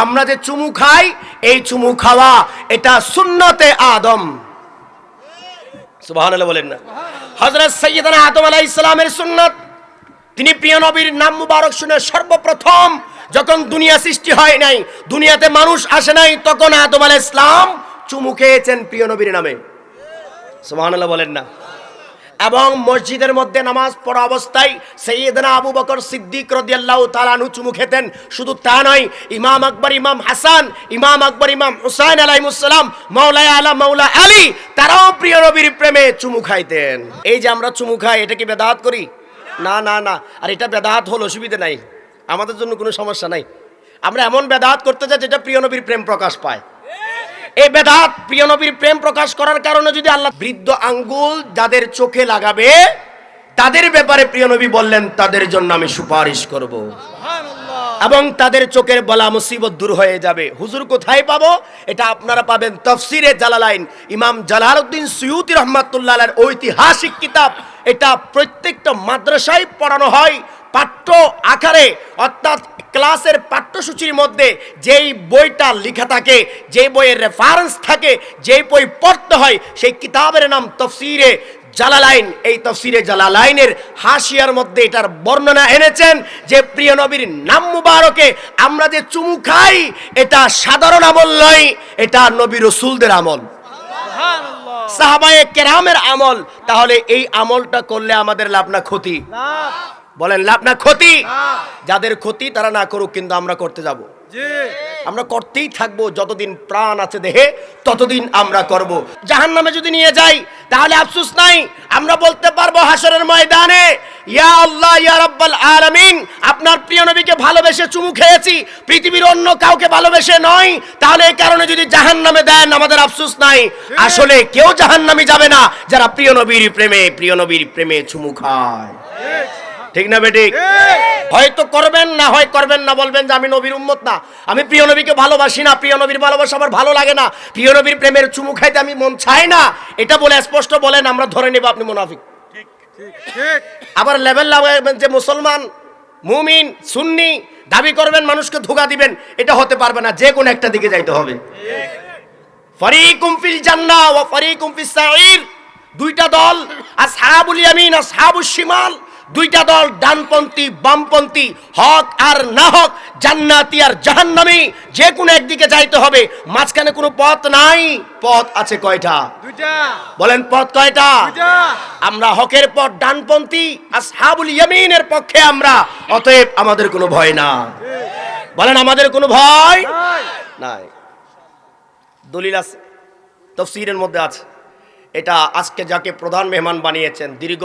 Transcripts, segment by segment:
আমরা যে চুমু খাই, এই চুমু খাওয়া এটা সুন্নতে আদম। সুবহানাল্লাহ বলেন না। হযরত সাইয়্যিদানা আদম আলাইহিস সালামের সুন্নাত, তিনি প্রিয় নবীর নাম মুবারক শুনে সর্বপ্রথম যখন দুনিয়া সৃষ্টি হয় নাই, দুনিয়াতে মানুষ আসে নাই, তখন আদম আলাইহিস সালাম চুমু খেয়েছেন প্রিয় নবীর নামে। সুবহানাল্লাহ বলেন না। এবং মসজিদের মধ্যে নামাজ পড়া অবস্থায় সাইয়্যিদনা আবু বকর সিদ্দিক রাদিয়াল্লাহু তাআলা আনহু চুমু খেতেন। শুধু তা নয়, ইমাম আকবর, ইমাম হাসান, ইমাম আকবর, ইমাম হুসাইন আলাইহিস সালাম, মাওলা আলা মাওলা আলী, তারাও প্রিয় নবীর প্রেমে চুমু খাইতেন। এই যে আমরা চুমু খাই, এটা কি বেদাত করি? না না না। আর এটা বেদাত হলো, অসুবিধা নাই, আমাদের জন্য কোনো সমস্যা নাই। আমরা এমন বেদাত করতে চাই যেটা প্রিয় নবীর প্রেম প্রকাশ পায়। এই বেদাত প্রিয় নবীর প্রেম প্রকাশ করার কারণে যদি আল্লাহ বৃদ্ধ আঙ্গুল যাদের চোখে লাগাবে, তাদের ব্যাপারে প্রিয় নবী বললেন তাদের জন্য আমি সুপারিশ করব, এবং তাদের চোখের বলা মুসিবত দূর হয়ে যাবে। হুজুর কোথায় পাবো? এটা আপনারা পাবেন তাফসিরে জালালাইন, ইমাম জালালউদ্দিন সুয়ুতী রাহমাতুল্লাহ আলাইহির ঐতিহাসিক কিতাব। এটা প্রত্যেকটা মাদ্রাসায় পড়ানো হয় পাঠ্য আকারে, অর্থাৎ ক্লাসের পাঠ্যসূচির মধ্যে যেই বইটা লেখা থাকে, যে বইয়ের রেফারেন্স থাকে, যেই বই পড়তে হয়, সেই কিতাবের নাম তাফসিরে জালালাইন। এই তাফসিরে জালালাইনের হাশিয়ার মধ্যে এটার বর্ণনা এনেছেন যে প্রিয় নবীর নাম মুবারকে আমরা যে চুমু খাই, এটা সাধারণ আমল নয়, এটা নবী রাসূলদের আমল, সাহাবায়ে কেরামের আমল। তাহলে এই আমলটা করলে আমাদের লাভ না ক্ষতি? বলেন লাভ না ক্ষতি? যাদের ক্ষতি তারা না করুক, কিন্তু আমরা করতে যাব, আমরা করতেই থাকবো। যতদিন প্রাণ আছে দেহে ততদিন আমরা করব। জাহান্নামে যদি নিয়ে যাই তাহলে আফসোস নাই, আমরা বলতে পারবো হাসরের ময়দানে, ইয়া আল্লাহ ইয়া রাব্বাল আলামিন, আপনার প্রিয় নবীকে ভালোবেসে চুমু খেয়েছি, পৃথিবীর অন্য কাউকে ভালোবেসে নয়। তাহলে এই কারণে যদি জাহান্নামে দেন, আমাদের আফসোস নাই। আসলে কেউ জাহান্নামে যাবে না যারা প্রিয় নবীর প্রেমে চুমু খায়। ঠিক না বেঠিক? হয়তো করবেন না, হয় করবেন না, বলবেন যে আমি নবীর উম্মত না, আমি প্রিয় নবীকে ভালোবাসি না, প্রিয় নবীর ভালোবাসা আমার ভালো লাগে না, প্রিয় নবীর প্রেমের চুমু খাইতে আমি মন চাই না, এটা বলে স্পষ্ট বলেন, আমরা ধরে নেব আপনি মুনাফিক। আবার লেভেল লাগাবেন যে মুসলমান, মুমিন, সুন্নি দাবি করবেন, মানুষকে ধোঁকা দিবেন, এটা হতে পারবে না। যে কোনো একটা দিকে যাইতে হবে। ফারিকুম ফিল জান্নাহ ওয়া ফারিকুম ফিস সাঈর, দুইটা দল, আসহাবুল ইয়ামিন আসহাবুশ শিমাল, দুইটা দল, ডানপন্থী বামপন্থী, হক আর না হক, জান্নাতি আর জাহান্নামী, যে কোনো একদিকে যাইতে হবে, মাঝখানে কোনো পথ নাই। পথ আছে কয়টা? দুইটা। বলেন পথ কয়টা? দুইটা। আমরা হকের পথ ডানপন্থী, আসহাবুল ইয়ামিনের পক্ষে আমরা, অতএব আমাদের কোনো ভয় না। বলেন আমাদের কোনো ভয় নাই। দলিল আছে, তাফসীরের মধ্যে আছে। এটা আজকে যাকে প্রধান মেহমান বানিয়েছেন, দীর্ঘ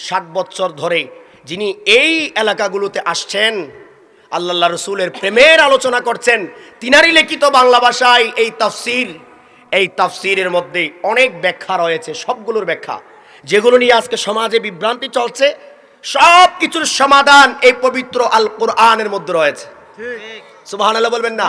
60 বছর ধরে যিনি এই এলাকাগুলোতে আসছেন, আল্লাহ রসুলের প্রেমের আলোচনা করছেন, তিনারই লিখিত বাংলা ভাষায় এই তাফসীরের মধ্যে অনেক ব্যাখ্যা রয়েছে। সবগুলোর ব্যাখ্যা, যেগুলো নিয়ে আজকে সমাজে বিভ্রান্তি চলছে, সব কিছুর সমাধান এই পবিত্র আল কোরআনের মধ্যে রয়েছে। সুবহানাল্লাহ বলবেন না?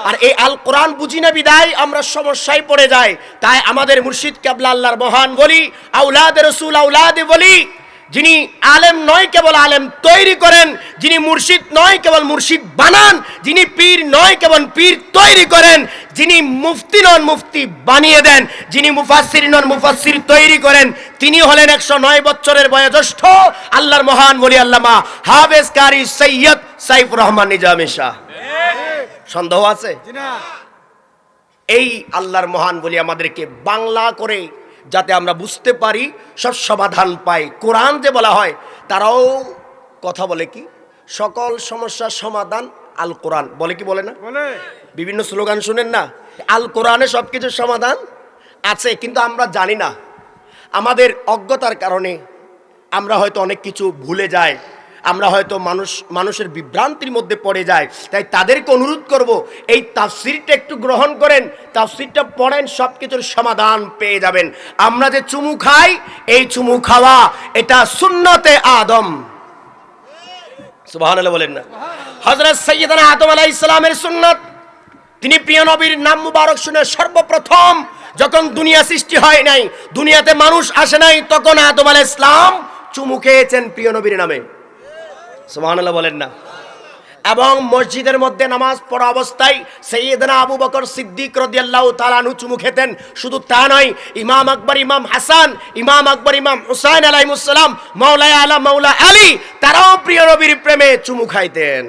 আর এই আল কোরআন বুঝি না বিদায় আমরা সমস্যায় পড়ে যাই। তাই আমাদের মুর্শিদ কেবলা আল্লাহর মহান বলি, আওলাদ রাসূল, আওলাদ বলি, যিনি আলেম নয় কেবল আলেম তৈরি করেন, যিনি মুর্শিদ নয় কেবল মুর্শিদ বানান, যিনি পীর নয় কেবল পীর তৈরি করেন, যিনি মুফতি নন মুফতি বানিয়ে দেন, যিনি মুফাসসির নন মুফাসসির তৈরি করেন, তিনি হলেন 109 বছরের বয়োজ্যেষ্ঠ আল্লাহর মহান ওলি আল্লামা হাফেজ কারি সৈয়দ সাইফুর রহমান নিজামী শাহ। সন্দেহ আছে? এই আল্লাহর মহান বলি আমাদেরকে বাংলা করে যাতে আমরা বুঝতে পারি, সব সমাধান পাই। কোরআন যে বলা হয়, তারাও কথা বলে কি, সকল সমস্যার সমাধান আল কোরআন বলে, কি বলে না? বিভিন্ন স্লোগান শুনেন না, আল কোরআনে সবকিছুর সমাধান আছে, কিন্তু আমরা জানি না। আমাদের অজ্ঞতার কারণে আমরা হয়তো অনেক কিছু ভুলে যাই, আমরা হয়তো মানুষের বিভ্রান্তির মধ্যে পড়ে যায়। তাই তাদেরকে অনুরোধ করব, এই তাফসীরটা একটু গ্রহণ করেন, তাফসীরটা পড়েন, সব কিছুর সমাধান পেয়ে যাবেন। আমরা যে চুমু খাই, এই চুমু খাওয়া এটা সুন্নতে আদম। সুবহানাল্লাহ বলেন না? হযরত সাইয়্যিদানা আদম আলাইহিস সালামের সুন্নাত, তিনি প্রিয় নবীর নাম মুবারক শুনে সর্বপ্রথম যখন দুনিয়া সৃষ্টি হয় নাই, দুনিয়াতে মানুষ আসে নাই, তখন আদম আলাইহিস সালাম চুমু খেয়েছেন প্রিয় নবীর নামে। সুবহানাল্লাহ বলেন না? এবং মসজিদের মধ্যে নামাজ পড়া অবস্থায় সাইয়েদনা আবু বকর সিদ্দিক রাদিয়াল্লাহু তাআলা আনহু চুমু খেতেন। শুধু তা নয়, ইমাম আকবর, ইমাম হাসান, ইমাম আকবর, ইমাম হুসাইন আলাইহিস সালাম, মাওলা আলা মাওলা আলী, তারাও প্রিয় নবীর প্রেমে চুমু খাইতেন।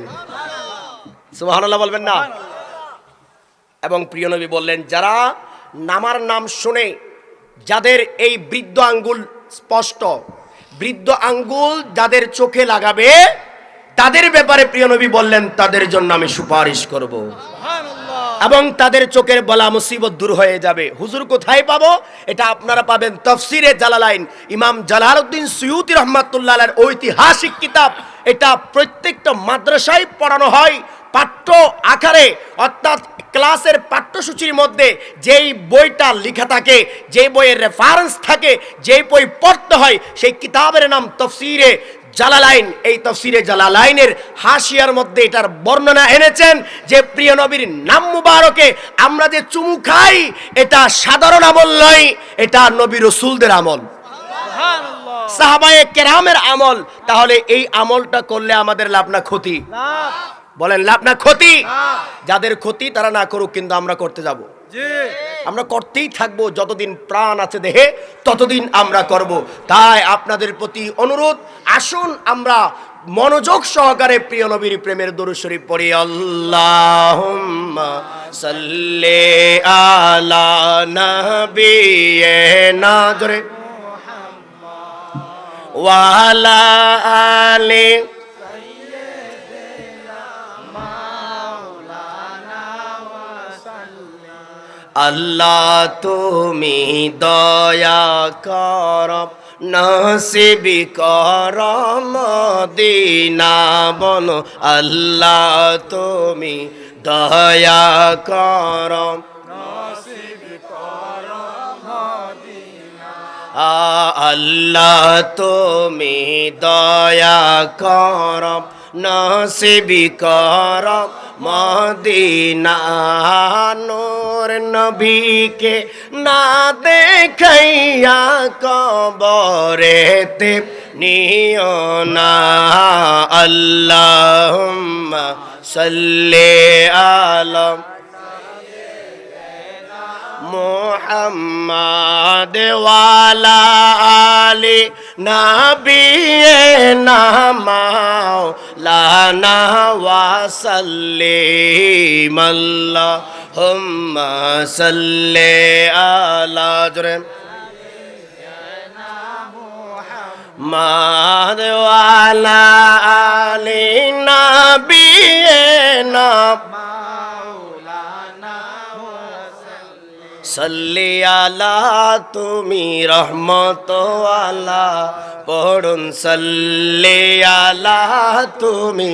সুবহানাল্লাহ বলবেন না? এবং প্রিয় নবী বললেন, যারা নামার নাম শুনে যাদের এই বৃদ্ধ আঙ্গুল স্পষ্ট, বৃদ্ধ আঙ্গুল যাদের চোখে লাগাবে, তাদের ব্যাপারে প্রিয় নবী বললেন, তাদের জন্য আমি সুপারিশ করব এবং তাদের চোখের বলা মুসিবত দূর হয়ে যাবে। হুজুর কোথায় পাবো? এটা আপনারা পাবেন তাফসিরে জালালাইন, ইমাম জালালউদ্দিন সুয়ুতী রাহমাতুল্লাহ আলাইহির ঐতিহাসিক কিতাব। এটা প্রত্যেকটা মাদ্রাসায় পড়ানো হয় পাঠ্য আকারে, অর্থাৎ ক্লাসের পাঠ্যসূচির মধ্যে যেই বইটা লেখা থাকে, যেই বইয়ের রেফারেন্স থাকে, যেই বই পড়তে হয়, সেই কিতাবের নাম তাফসিরে জালালাইন। এই তাফসিরে জালালাইনের হাশিয়ার মধ্যে এটার বর্ণনা এনেছেন যে প্রিয় নবীর নাম মুবারকে আমরা যে চুমু খাই, এটা সাধারণ আমল নয়, এটা নবী রাসূলদের আমল, সাহাবায়ে কেরামের আমল। তাহলে এই আমলটা করলে আমাদের লাভ না ক্ষতি? বলেন লাভ না ক্ষতি? যাদের ক্ষতি তারা না করুক, কিন্তু আমরা করতে যাব, আমরা করতেই থাকবো। যতদিন প্রাণ আছে দেহে ততদিন আমরা করব। তাই আপনাদের প্রতি অনুরোধ, আসুন আমরা মনোযোগ সহকারে প্রিয় নবীর প্রেমের দরুদ শরীফ পড়ি। আল্লাহুম্মা সাল্লি আলা নাবিয়িনা জোরে ওয়া আলা আলি আল্লাহ তুমি দয়া কর, নসিব কর মদিনা বন। আল্লাহ তুমি দয়া কর, নসিব কর মদিনা। আল্লাহ তুমি দয়া কর, নসিব কর মদিনা। নূর নবীকে না দেখাইয়া কবরেতে নিও না। আল্লাহুম্মা সাল্লি আলা মুহাম্মাদ ওয়া আলা আলি নাবিয়িনা মাওলানা ওয়া সাল্লিম। আল্লাহুম্মা সাল্লি আলা জোরে মুহাম্মাদ ওয়া আলা আলি নাবিয়িনা সাল্লি আলা তুমি রহমত আলা পড়ুন সাল্লি আলা তুমি।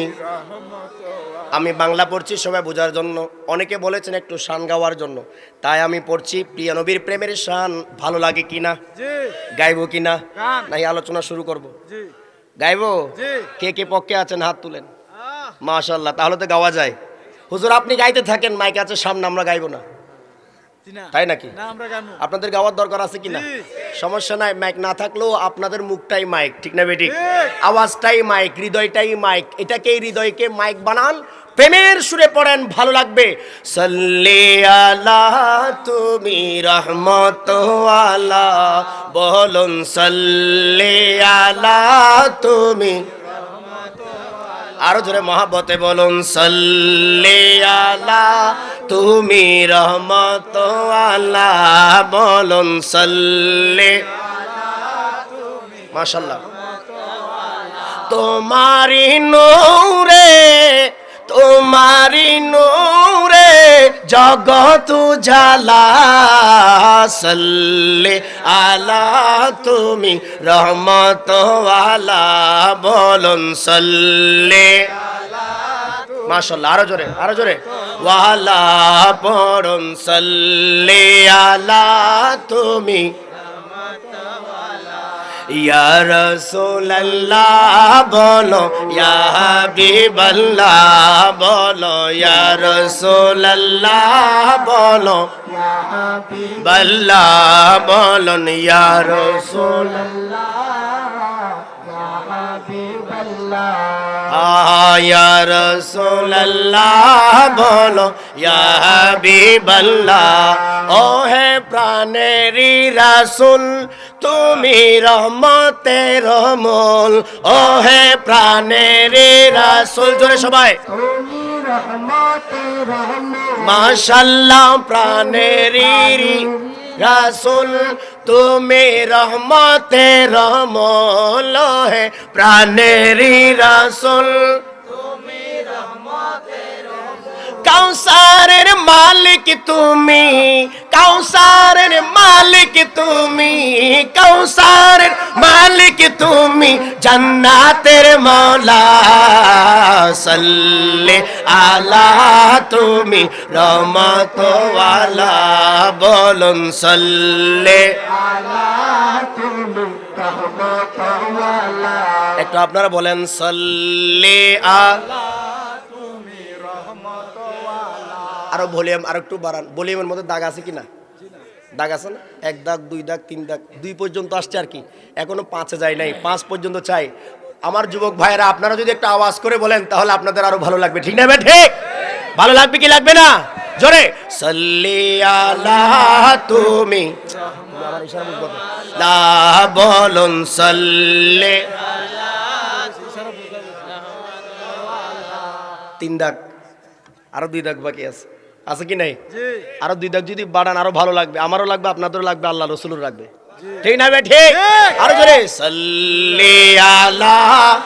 আমি বাংলা পড়ছি সবাই বোঝার জন্য, অনেকে বলেছেন একটু শান গাওয়ার জন্য, তাই আমি পড়ছি। প্রিয় নবীর প্রেমের শান ভালো লাগে কিনা, গাইবো কিনা, নাই আলোচনা শুরু করব? গাইবো? কে কে পক্ষে আছেন হাত তুলেন। মাশাআল্লাহ, তাহলে তো গাওয়া যায়। হুজুর আপনি গাইতে থাকেন, মাইক আছে সামনে, আমরা গাইবো না, তাই নাকি? আপনাদের গাওয়ার দরকার আছে কিনা? সমস্যা নাই, মাইক না থাকলেও আপনাদের মুখটাই মাইক, ঠিক না বেঠিক? আওয়াজটাই মাইক, হৃদয়টাই মাইক। এটাকেই হৃদয়কে মাইক বানান, প্রেমের সুরে পড়েন, ভালো লাগবে। সাল্লি আলা তুমি রহমত আলা বলুন সাল্লি আলা তুমি। আরো জোরে মহাব্বতে বলুন সাল্লি আলা তুমি রহমত আলা বলুন সাল্লি। মাশাআল্লাহ। তোমারি নূরে, তোমারি নূরে জগৎ উজালা সাল্লি আলা তুমি রহমত আলা বলুন সাল্লি। মাশাআল্লাহ, আরো জোরে, আরো জোরে। ওয়ালা পড়ুন সাল্লি আলা তুমি। ইয়া রাসূলুল্লাহ বলো, ইয়া হাবিবাল্লাহ বলো, ইয়া রাসূলুল্লাহ বলো, ইয়া হাবিবাল্লাহ বলুন, ইয়া রাসূলুল্লাহ, ইয়া হাবিবাল্লাহ। ইয়া রাসূলুল্লাহ বলো ইয়া হাবিবাল্লাহ ও হে প্রাণেরই রাসূল তুমি রহমতের মূল ও হে প্রাণেরই রাসূল জোরে সবাই মাশাআল্লাহ প্রাণেরই রাসূল তুমি রহমতের মূল হে প্রাণেরই রাসূল কাউসারের মালিক তুমি কাউসারের মালিক তুমি কাউসারের মালিক তুমি জান্নাতের মাওলা সাল্লি আলা তুমি রহমত ওয়ালা বলুন সাল্লি আলা তুমি রহমত ওয়ালা একটু আপনারা বলেন সাল্লি আলা আরো ভলিউম আর একটু বাড়ান ভলিউমের মধ্যে দাগ আছে কিনা দাগ আছে না 1 দাগ 2 দাগ 3 দাগ 2 পর্যন্ত আসছে আর কি এখনো 5 এ যায় নাই 5 পর্যন্ত চাই আমার যুবক ভাইরা আপনারা যদি একটা আওয়াজ করে বলেন তাহলে আপনাদের আরো ভালো লাগবে ঠিক না ভাই ঠিক ভালো লাগবে কি লাগবে না জোরে সাল্লি আলা তুমি আমার ইশারা বুঝবো লা বলুন সাল্লি আলা ইশারা বুঝবো 3 দাগ আরো 2 দাগ বাকি আছে কি নাই আরো 2 দাগ যদি বাড়ান আরো ভালো লাগবে আমারও লাগবে আপনাদেরও লাগবে আল্লাহ রাসূলের লাগবে ঠিক না ভাই ঠিক আরো জোরে সাল্লি আলা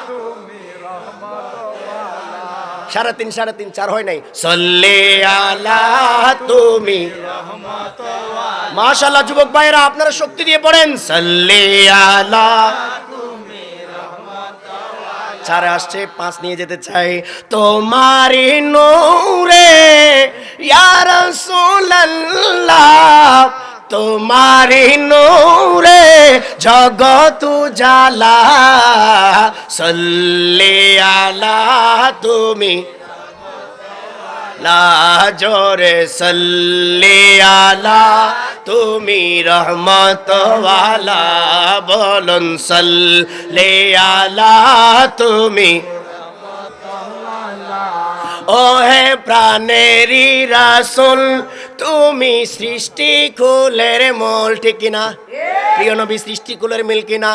তুমি রহমত ওয়ালা 3.5 4 হয় নাই সাল্লি আলা তুমি রহমত ওয়ালা মাশাআল্লাহ যুবক ভাইরা আপনারা শক্তি দিয়ে পড়েন সাল্লি আলা চারে আসছে 5 নিয়ে যেতে চাই তোমারি নূরে ইয়া রাসূলুল্লাহ তোমারি নূরে জগৎ উজালা সাল্লি আলা তুমি লা জোরে সাল্লি আলা তুমি রহমত ওয়ালা বলুন সাল্লি আলা তুমি ও হে প্রাণেরই রাসূল তুমি সৃষ্টি কুলের মূল ঠিক কিনা প্রিয় নবী সৃষ্টি কুলের মিল কিনা